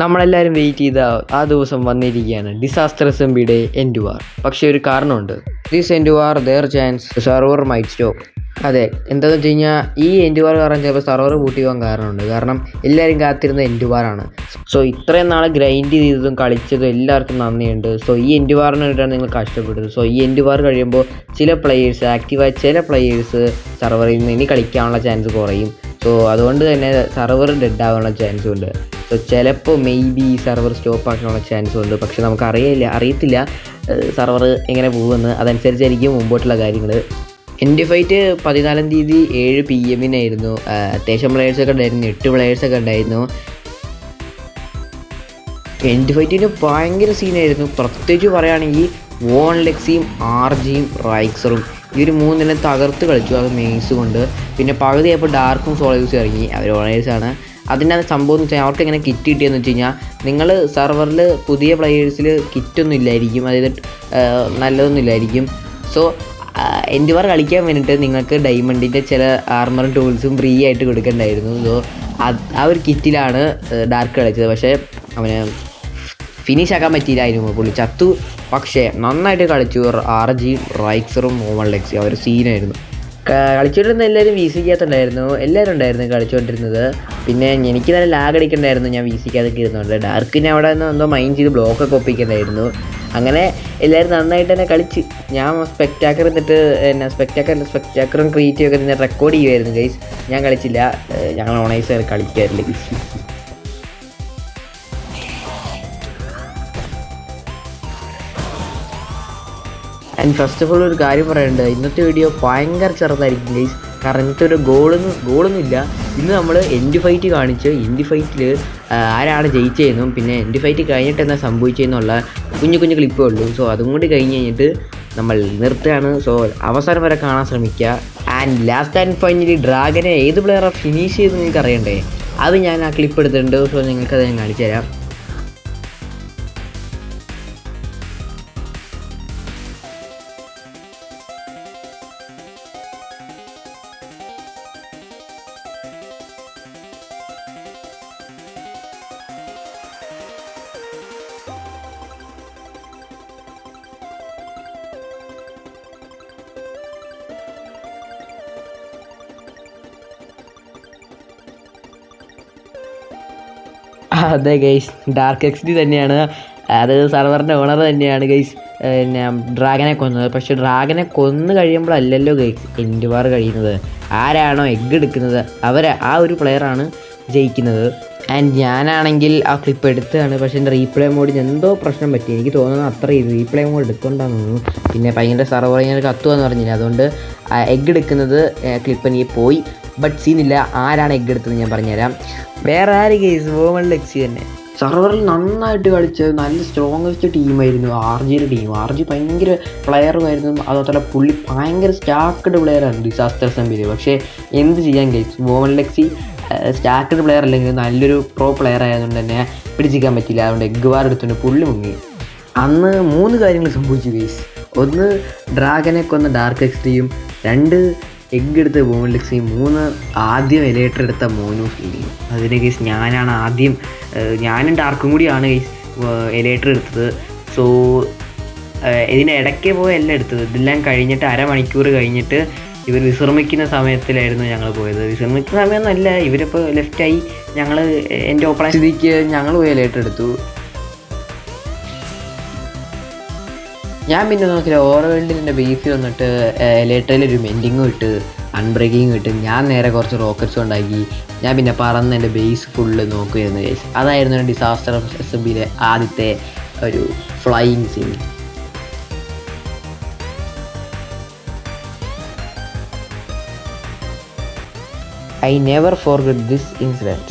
നമ്മളെല്ലാവരും വെയിറ്റ് ചെയ്ത ആ ദിവസം വന്നിരിക്കുകയാണ്. ഡിസാസ്റ്റർ അസംബ്ലിയുടെ എൻഡ് വാർ. പക്ഷേ ഒരു കാരണമുണ്ട്. This end war there chance server might stop. അതെ, എന്താണെന്ന് വെച്ച് കഴിഞ്ഞാൽ ഈ എൻഡ് വാർ കാരണം ചിലപ്പോൾ സെർവർ പൂട്ടി പോകാൻ കാരണമുണ്ട്. കാരണം എല്ലാവരും കാത്തിരുന്ന എൻഡ് വാറാണ്. സോ ഇത്രയും നാളെ ഗ്രൈൻഡ് ചെയ്തതും കളിച്ചതും എല്ലാവർക്കും നന്ദിയുണ്ട്. സോ ഈ എൻഡ് വാറിന് വേണ്ടിയിട്ടാണ് നിങ്ങൾ കഷ്ടപ്പെട്ടത്. സോ ഈ എൻഡ് വാർ കഴിയുമ്പോൾ ചില പ്ലെയേഴ്സ് ആക്റ്റീവായ ചില പ്ലെയേഴ്സ് സെർവറിൽ നിന്ന് ഇനി കളിക്കാനുള്ള ചാൻസ് കുറയും. സോ അതുകൊണ്ട് തന്നെ സെർവർ ഡെഡ് ആവാനുള്ള ചാൻസും ഉണ്ട്. സോ ചിലപ്പോൾ മെയ്ബി സെർവർ സ്റ്റോപ്പ് ആക്കാനുള്ള ചാൻസും ഉണ്ട്. പക്ഷെ നമുക്ക് അറിയത്തില്ല സെർവർ എങ്ങനെ പോകുമെന്ന്. അതനുസരിച്ചായിരിക്കും മുമ്പോട്ടുള്ള കാര്യങ്ങൾ. എൻ്റെ ഫൈറ്റ് 14-ാം തീയതി 7 PM അത്യാവശ്യം പ്ലെയേഴ്സൊക്കെ ഉണ്ടായിരുന്നു. 8 പ്ലെയേഴ്സൊക്കെ ഉണ്ടായിരുന്നു. എൻ്റെ ഫൈറ്റിന് ഭയങ്കര സീനായിരുന്നു. പ്രത്യേകിച്ച് പറയുകയാണെങ്കിൽ വോൺലെക്സിയും RGയും റൈക്സറും ഈ ഒരു 3 തകർത്ത് കളിച്ചു. അത് മെയ്സ് കൊണ്ട്. പിന്നെ പകുതിയായപ്പോൾ ഡാർക്കും സോളേഴ്സും ഇറങ്ങി. അവർ ഓണേഴ്സാണ്. അതിൻ്റെ സംഭവം എന്ന് വെച്ചാൽ അവർക്ക് എങ്ങനെ കിറ്റ് കിട്ടിയെന്ന് വെച്ച് കഴിഞ്ഞാൽ, നിങ്ങൾ സെർവറിൽ പുതിയ പ്ലെയേഴ്സിൽ കിറ്റൊന്നും ഇല്ലായിരിക്കും, അതായത് നല്ലതൊന്നും ഇല്ലായിരിക്കും. സോ എൻഡ് വാർ കളിക്കാൻ വേണ്ടിയിട്ട് നിങ്ങൾക്ക് ഡയമണ്ടിൻ്റെ ചില ആർമറും ടൂൾസും ഫ്രീ ആയിട്ട് കൊടുക്കണ്ടായിരുന്നു. സോ ആ ഒരു കിറ്റിലാണ് ഡാർക്ക് കളിച്ചത്. പക്ഷേ അവന് ഫിനിഷ് ആക്കാൻ പറ്റിയില്ലായിരുന്നു. പുള്ളി ചത്തു. പക്ഷേ നന്നായിട്ട് കളിച്ചു. RGയും റൈക്സറും വോൺലെക്സിയും അവർ സീനായിരുന്നു. കളിച്ചുകൊണ്ടിരുന്ന എല്ലാവരും വീസിക്കാത്തുണ്ടായിരുന്നു. എല്ലാവരും ഉണ്ടായിരുന്നു കളിച്ചുകൊണ്ടിരുന്നത്. പിന്നെ എനിക്ക് നല്ല ലാഗ് അടിക്കണ്ടായിരുന്നു. ഞാൻ വീസിക്കാതൊക്കെ ഇരുന്നുണ്ട്. ഡാർക്കിനെ അവിടെ നിന്ന് എന്തോ മൈൻഡ് ചെയ്ത് ബ്ലോക്കൊക്കെ ഒപ്പിക്കണ്ടായിരുന്നു. അങ്ങനെ എല്ലാവരും നന്നായിട്ട് തന്നെ കളിച്ച്. ഞാൻ സ്പെക്ടാക്കർ എന്നിട്ട് സ്പെക്ടാക്കറും ക്രിയേറ്റീവ് ഒക്കെ തന്നെ റെക്കോർഡ് ചെയ്യുമായിരുന്നു ഗൈസ്. ഞാൻ കളിച്ചില്ല. ഞങ്ങൾ ഓണൈസ് കളിക്കാറില്ല guys. And first of all ഒരു കാര്യം പറയുന്നുണ്ട്. ഇന്നത്തെ വീഡിയോ ഭയങ്കര ചെറുതായിരിക്കും ഗൈസ്. കാരണം ഇന്നത്തെ ഒരു ഗോളൊന്നും ഇല്ല. ഇന്ന് നമ്മൾ എൻഡ് ഫൈറ്റ് കാണിച്ച് എൻഡ് ഫൈറ്റിൽ ആരാണ് ജയിച്ചതെന്നും പിന്നെ എൻഡ് ഫൈറ്റ് കഴിഞ്ഞിട്ട് എന്താ സംഭവിച്ചതെന്നുള്ള കുഞ്ഞു ക്ലിപ്പേ ഉള്ളൂ. സോ അതും കൂടി കഴിഞ്ഞിട്ട് നമ്മൾ നിർത്തുകയാണ്. സോ അവസാനം വരെ കാണാൻ ശ്രമിക്കുക. ആൻഡ് ലാസ്റ്റ് ആൻഡ് ഫൈനലി ഡ്രാഗനെ ഏത് പ്ലെയറാണ് ഫിനിഷ് ചെയ്ത് നിങ്ങൾക്ക് അറിയണ്ടേ? അത് ഞാൻ ആ ക്ലിപ്പ് എടുത്തിട്ടുണ്ട്. സോ നിങ്ങൾക്കത് ഞാൻ കാണിച്ചു തരാം. അതെ ഗൈസ്, ഡാർക്ക് XD തന്നെയാണ്. അത് സെർവറിൻ്റെ ഓണർ തന്നെയാണ് ഗൈസ് പിന്നെ ഡ്രാഗനെ കൊന്നത്. പക്ഷേ ഡ്രാഗനെ കൊന്നു കഴിയുമ്പോഴല്ലല്ലോ ഗൈസ് എൻഡ് വാർ കഴിയുന്നത്. ആരാണോ എഗ്ഗ് എടുക്കുന്നത് ആ ഒരു പ്ലെയറാണ് ജയിക്കുന്നത്. ആൻഡ് ഞാനാണെങ്കിൽ ആ ക്ലിപ്പ് എടുത്തതാണ്. പക്ഷേ എൻ്റെ റീപ്ലേ മോഡിന് എന്തോ പ്രശ്നം പറ്റി. എനിക്ക് തോന്നുന്നത് അത്ര റീപ്ലേ മോഡ് എടുത്തുകൊണ്ടാന്ന് തോന്നുന്നു. പിന്നെ ഭയങ്കര സെർവർ ഇങ്ങനെ കത്തുകയെന്ന് പറഞ്ഞില്ല. അതുകൊണ്ട് എഗ്ഗ് എടുക്കുന്നത് ക്ലിപ്പ് എനിക്ക് പോയി. ബട്ട് സീനില്ല. ആരാണ് എഗ്ഗ് എടുത്തത് ഞാൻ പറഞ്ഞുതരാം. വേറെ ആര് ഗൈസ്, വോൺലെക്സി തന്നെ. സെർവറിൽ നന്നായിട്ട് കളിച്ച് നല്ല സ്ട്രോങ്ങസ്റ്റ് ടീമായിരുന്നു RGയുടെ ടീം. RG ഭയങ്കര പ്ലെയറുമായിരുന്നു. അതുപോലെ പുള്ളി ഭയങ്കര സ്റ്റാക്കഡ് പ്ലെയറാണ് ഡിസാസ്റ്റർ അസംബ്ലിയിൽ. പക്ഷേ എന്ത് ചെയ്യാൻ ഗൈസ്, വോൺലെക്സി സ്റ്റാക്കഡ് പ്ലെയർ അല്ലെങ്കിൽ നല്ലൊരു പ്രോ പ്ലെയർ ആയതുകൊണ്ട് തന്നെ പിടിച്ചിരിക്കാൻ പറ്റില്ല. അതുകൊണ്ട് എഗ്ഗ് വാർ എടുത്തുകൊണ്ട് പുള്ളി മുങ്ങി. അന്ന് 3 കാര്യങ്ങൾ സംഭവിച്ചു ഗൈസ്. 1 ഡ്രാഗനെ കൊന്ന ഡാർക്ക് XDയും, 2 എഗ്ഗ് എടുത്ത് വോൺലെക്സിയും, 3 ആദ്യം എലേറ്റർ എടുത്ത മോനു ഫീലിയും. അതിന് ഗൈസ് ഞാനും ഡാർക്കും കൂടിയാണ് ഗൈസ് എലേറ്റർ എടുത്തത്. സോ ഇതിനിടയ്ക്ക് പോയി എല്ലാം എടുത്തത്. ഇതെല്ലാം കഴിഞ്ഞിട്ട് അരമണിക്കൂർ കഴിഞ്ഞിട്ട് ഇവർ വിശ്രമിക്കുന്ന സമയത്തിലായിരുന്നു ഞങ്ങൾ പോയത്. വിശ്രമിക്കുന്ന സമയമൊന്നുമല്ല, ഇവരിപ്പോൾ ലെഫ്റ്റായി. ഞങ്ങൾ എൻ്റെ ഓപ്പണ സ്ഥിതിക്ക് ഞങ്ങൾ പോയി എലേറ്റർ എടുത്തു. ഞാൻ പിന്നെ നോക്കില്ല. ഓവർവേൾഡിൽ എൻ്റെ ബേസിൽ വന്നിട്ട് എലേറ്ററിൽ ഒരു മെൻഡിങ്ങും ഇട്ട് അൺബ്രേക്കിങ്ങും ഇട്ട് ഞാൻ നേരെ കുറച്ച് റോക്കറ്റ്സ് ഉണ്ടാക്കി. ഞാൻ പിന്നെ പറന്ന് എൻ്റെ ബേസ് ഫുള്ള് നോക്കുകയായിരുന്നു ഗൈസ്. അതായിരുന്നു ഡിസാസ്റ്റർ അസംബ്ലിയിലെ ആദ്യത്തെ ഒരു flying scene. I never forget this incident.